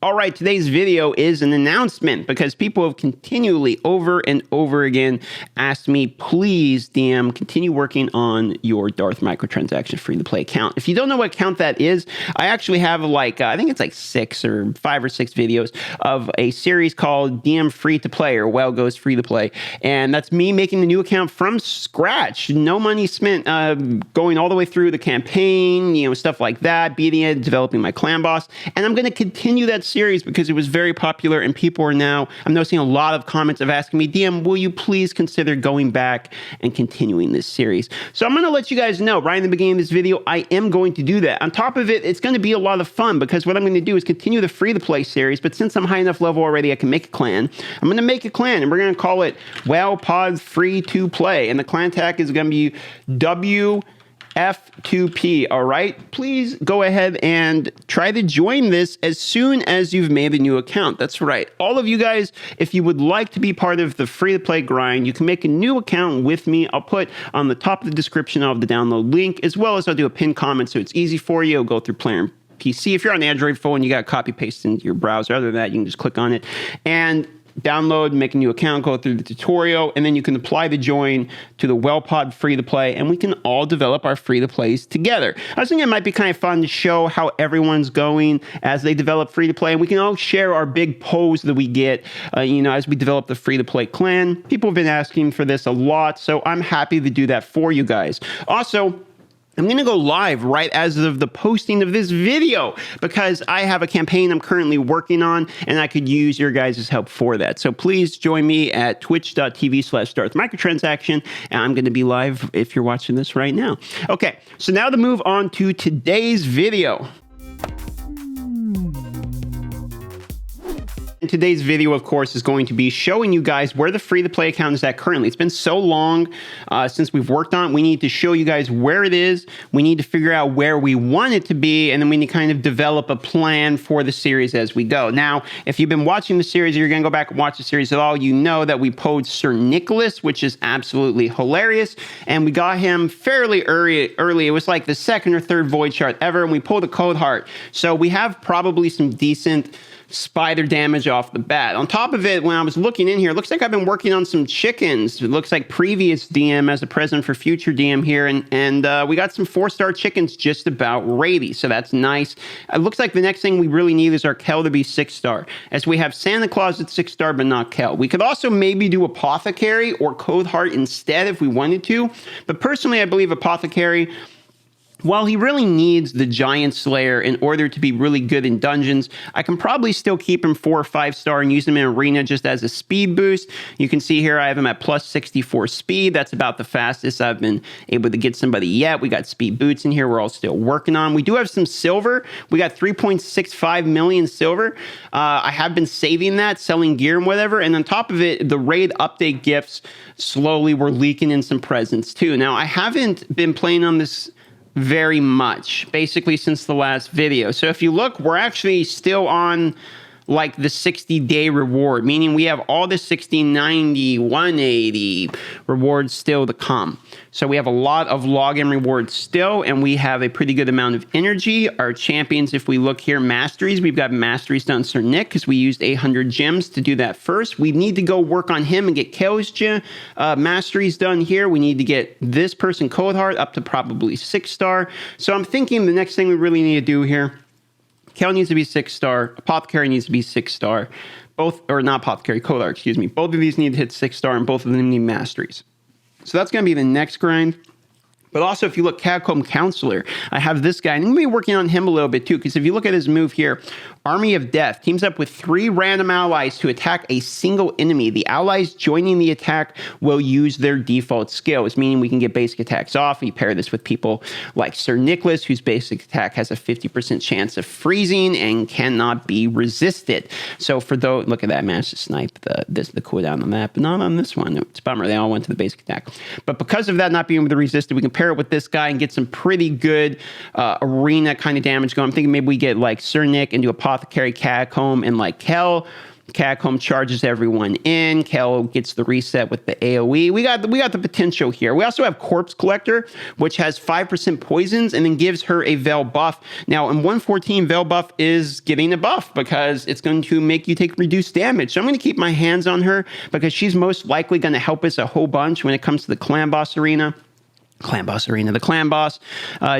All right, today's video is an announcement because people have continually over and over again asked me, please, DM, continue working on your Darth microtransaction free-to-play account. If you don't know what account that is, I actually have I think it's like 5 or 6 videos of a series called DM Free-to-Play or Well Goes Free-to-Play. And that's me making the new account from scratch. No money spent going all the way through the campaign, stuff like that, beating it, developing my clan boss. And I'm going to continue that series because it was very popular and people are now, I'm noticing a lot of comments of asking me, DM, will you please consider going back and continuing this series? So I'm going to let you guys know right in the beginning of this video, I am going to do that. On top of it, it's going to be a lot of fun because what I'm going to do is continue the free-to-play series, but since I'm high enough level already, I can make a clan. I'm going to make a clan and we're going to call it Well Pod Free to Play. And the clan tag is going to be F2P, all right? Please go ahead and try to join this as soon as you've made a new account. That's right. All of you guys, if you would like to be part of the free-to-play grind, you can make a new account with me. I'll put on the top of the description of the download link, as well as I'll do a pinned comment so it's easy for you. It'll go through player and PC. If you're on Android phone, you got to copy paste into your browser. Other than that, you can just click on it and download, make a new account, go through the tutorial, and then you can apply to join to the WellPod free-to-play, and we can all develop our free-to-plays together. I was thinking it might be kind of fun to show how everyone's going as they develop free-to-play, and we can all share our big pose that we get, as we develop the free-to-play clan. People have been asking for this a lot, so I'm happy to do that for you guys. Also, I'm going to go live right as of the posting of this video because I have a campaign I'm currently working on and I could use your guys' help for that. So please join me at twitch.tv/DarthMicrotransaction and I'm going to be live if you're watching this right now. Okay, so now to move on to today's video. Today's video, of course, is going to be showing you guys where the free-to-play account is at currently. It's been so long since we've worked on it. We need to show you guys where it is. We need to figure out where we want it to be, and then we need to kind of develop a plan for the series as we go. Now, if you've been watching the series, or you're going to go back and watch the series at all, you know that we pulled Sir Nicholas, which is absolutely hilarious, and we got him fairly early. It was like the second or third void shard ever, and we pulled a Code Heart. So we have probably some decent spider damage off the bat. On top of it, when I was looking in here, it looks like I've been working on some chickens. It looks like previous DM as a present for future DM here, and we got some 4-star chickens just about ready, so that's nice. It looks like the next thing we really need is our Kel to be 6-star, as we have Santa Claus at 6-star, but not Kel. We could also maybe do Apothecary or Code Heart instead if we wanted to, but personally, I believe Apothecary, while he really needs the Giant Slayer in order to be really good in dungeons, I can probably still keep him 4 or 5-star and use him in arena just as a speed boost. You can see here I have him at plus 64 speed. That's about the fastest I've been able to get somebody yet. We got speed boots in here we're all still working on. We do have some silver. We got 3.65 million silver. I have been saving that, selling gear and whatever. And on top of it, the raid update gifts slowly were leaking in some presents too. Now, I haven't been playing on this very much, basically since the last video. So if you look, we're actually still on like the 60-day reward, meaning we have all the 60, 90, 180 rewards still to come. So we have a lot of login rewards still, and we have a pretty good amount of energy. Our champions, if we look here, masteries, we've got masteries done Sir Nick because we used 800 gems to do that first. We need to go work on him and get Kel's masteries done here. We need to get this person Code Heart up to probably 6-star. So I'm thinking the next thing we really need to do here, Kel needs to be 6-star. Apothecary needs to be 6-star. Both, or not Apothecary, Code Heart, excuse me. Both of these need to hit 6-star, and both of them need masteries. So that's going to be the next grind. But also, if you look, Catacomb Counselor, I have this guy, and I'm going to be working on him a little bit too, because if you look at his move here, Army of Death teams up with 3 random allies to attack a single enemy. The allies joining the attack will use their default skills, meaning we can get basic attacks off. You pair this with people like Sir Nicholas, whose basic attack has a 50% chance of freezing and cannot be resisted. So for those, look at that, managed to snipe the cooldown on that, but not on this one. It's a bummer. They all went to the basic attack. But because of that not being able to resist it, we can pair pair it with this guy and get some pretty good arena kind of damage going. I'm thinking maybe we get like Cernic into Apothecary, Catacomb, and like Kel. Catacomb charges everyone in. Kel gets the reset with the AoE. We got the potential here. We also have Corpse Collector, which has 5% poisons and then gives her a Veil buff. Now, in 114, Veil buff is getting a buff because it's going to make you take reduced damage. So I'm going to keep my hands on her because she's most likely going to help us a whole bunch when it comes to the Clan Boss Arena. The Clan Boss,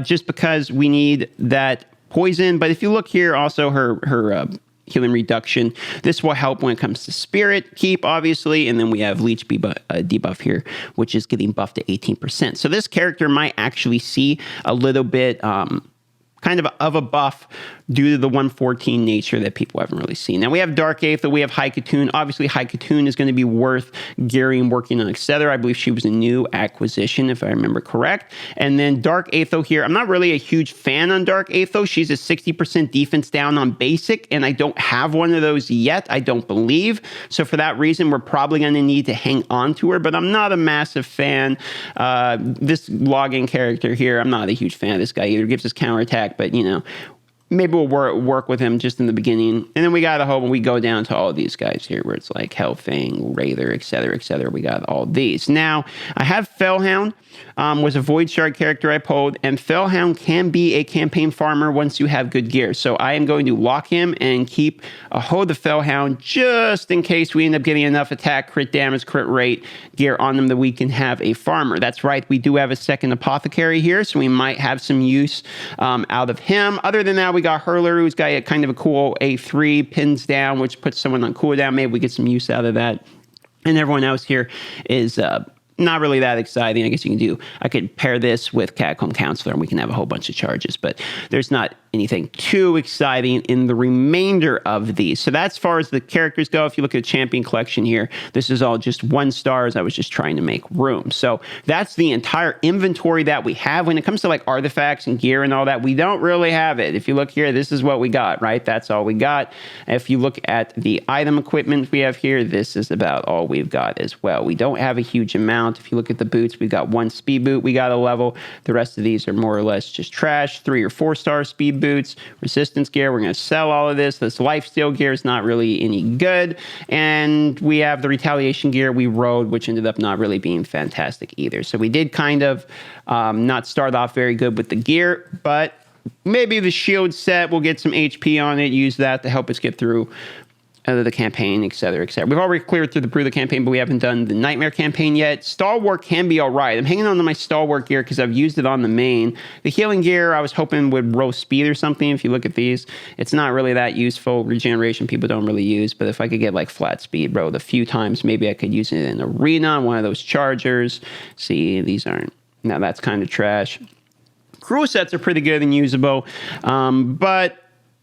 just because we need that poison. But if you look here, also her healing reduction. This will help when it comes to Spirit Keep, obviously, and then we have Leech debuff here, which is getting buffed to 18%. So this character might actually see a little bit kind of a buff due to the 114 nature that people haven't really seen. Now we have Dark Aether, we have High Katoon. Obviously, High Katoon is going to be worth gearing, working on, etc. I believe she was a new acquisition, if I remember correct. And then Dark Aether here. I'm not really a huge fan on Dark Aether. She's a 60% defense down on basic, and I don't have one of those yet, I don't believe. So for that reason, we're probably going to need to hang on to her, but I'm not a massive fan. This login character here, I'm not a huge fan of this guy either. Gives us counterattack, but, you know, maybe we'll work with him just in the beginning. And then we got a whole, we go down to all of these guys here where it's like Hellfang, Wraither, etc., etc. We got all these. Now, I have Fellhound, was a Void Shard character I pulled, and Fellhound can be a campaign farmer once you have good gear. So I am going to lock him and keep a hold of Fellhound just in case we end up getting enough attack, crit damage, crit rate gear on them that we can have a farmer. That's right, we do have a second Apothecary here, so we might have some use out of him. Other than that, we got Hurler, who's got a kind of a cool A3, pins down, which puts someone on cooldown. Maybe we get some use out of that. And everyone else here is not really that exciting. I guess you can do, I could pair this with Catacomb Counselor and we can have a whole bunch of charges, but there's not anything too exciting in the remainder of these. So that's as far as the characters go. If you look at the champion collection here, this is all just 1 stars. I was just trying to make room. So that's the entire inventory that we have. When it comes to like artifacts and gear and all that, we don't really have it. If you look here, this is what we got, right? That's all we got. If you look at the item equipment we have here, this is about all we've got as well. We don't have a huge amount. If you look at the boots, we've got 1 speed boot we got a level. The rest of these are more or less just trash. 3 or 4 star speed boots, resistance gear. We're going to sell all of this. This lifesteal gear is not really any good. And we have the retaliation gear we rode, which ended up not really being fantastic either. So we did kind of not start off very good with the gear, but maybe the shield set, we'll get some HP on it, use that to help us get through the campaign, etc., etc. We've already cleared through the Brew the campaign, but we haven't done the Nightmare campaign yet. Stalwart can be all right. I'm hanging on to my Stalwart gear because I've used it on the main. The healing gear, I was hoping would roll speed or something. If you look at these, it's not really that useful. Regeneration people don't really use, but if I could get like flat speed rolled a few times, maybe I could use it in arena on one of those chargers. See, these aren't. Now that's kind of trash. Crew sets are pretty good and usable, but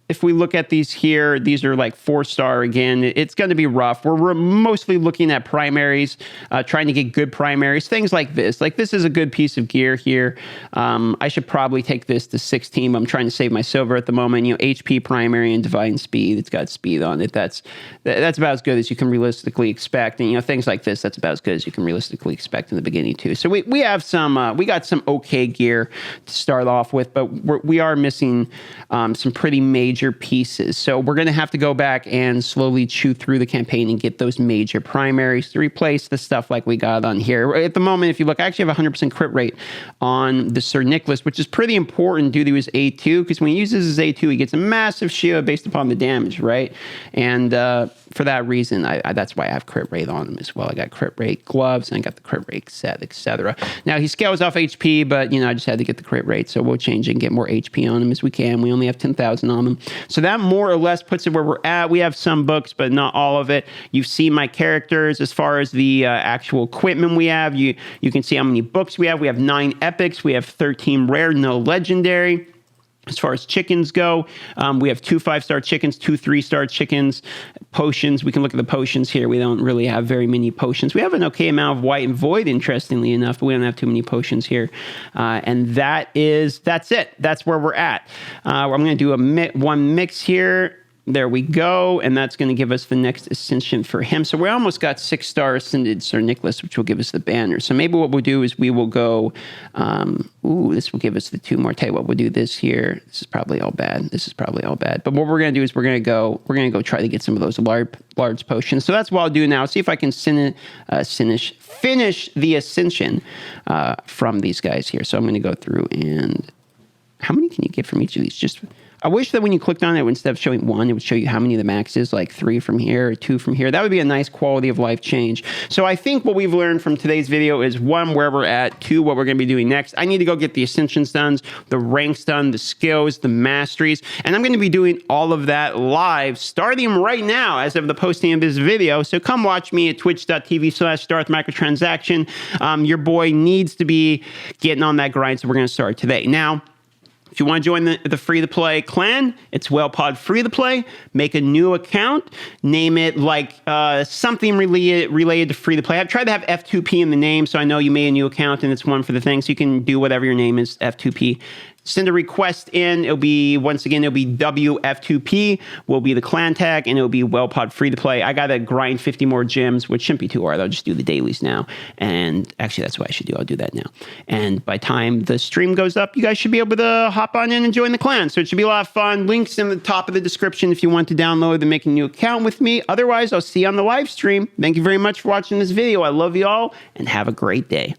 if we look at these here, these are like 4-star again. It's going to be rough. We're mostly looking at primaries, trying to get good primaries, things like this. Like this is a good piece of gear here. I should probably take this to 16. I'm trying to save my silver at the moment. You know, HP primary and divine speed. It's got speed on it. That's about as good as you can realistically expect. And you know, things like this, that's about as good as you can realistically expect in the beginning too. So we have some, we got some okay gear to start off with, but we are missing some pretty major pieces. So we're going to have to go back and slowly chew through the campaign and get those major primaries to replace the stuff like we got on here. At the moment, if you look, I actually have a 100% crit rate on the Sir Nicholas, which is pretty important due to his A2, because when he uses his A2, he gets a massive shield based upon the damage, right? And for that reason, that's why I have crit rate on him as well. I got crit rate gloves and I got the crit rate set, etc. Now he scales off HP, but you know, I just had to get the crit rate, so we'll change it and get more HP on him as we can. We only have 10,000 on him. So that more or less puts it where we're at. We have some books, but not all of it. You've seen my characters as far as the actual equipment we have. You can see how many books we have. We have 9 epics. We have 13 rare, no legendary. As far as chickens go, we have 2 5-star chickens, 2 3-star chickens, potions. We can look at the potions here. We don't really have very many potions. We have an okay amount of white and void, interestingly enough, but we don't have too many potions here. And that's it. That's where we're at. I'm going to do one mix here. There we go. And that's going to give us the next ascension for him. So we almost got 6-star ascended Sir Nicholas, which will give us the banner. So maybe what we'll do is we will go, this will give us the 2 more. Tell you what, we'll do this here. This is probably all bad. But what we're going to do is we're going to go try to get some of those large potions. So that's what I'll do now. See if I can finish the ascension from these guys here. So I'm going to go through, and how many can you get from each of these? I wish that when you clicked on it, instead of showing 1, it would show you how many of the max is, like 3 from here or 2 from here. That would be a nice quality of life change. So I think what we've learned from today's video is 1, where we're at, 2, what we're going to be doing next. I need to go get the ascensions done, the ranks done, the skills, the masteries, and I'm going to be doing all of that live, starting right now as of the posting of this video. So come watch me at twitch.tv/Darth Microtransaction. Your boy needs to be getting on that grind, so we're going to start today. Now, if you want to join the free-to-play clan, it's WellPod free-to-play. Make a new account. Name it like something related to free-to-play. I've tried to have F2P in the name, so I know you made a new account, and it's one for the thing. So you can do whatever your name is, F2P. Send a request in. It'll be, once again, it'll be WF2P will be the clan tag, and it'll be WellPod free to play. I got to grind 50 more gems, which shouldn't be too hard. I'll just do the dailies now. And actually, that's what I should do. I'll do that now. And by the time the stream goes up, you guys should be able to hop on in and join the clan. So it should be a lot of fun. Links in the top of the description if you want to download and make a new account with me. Otherwise, I'll see you on the live stream. Thank you very much for watching this video. I love you all, and have a great day.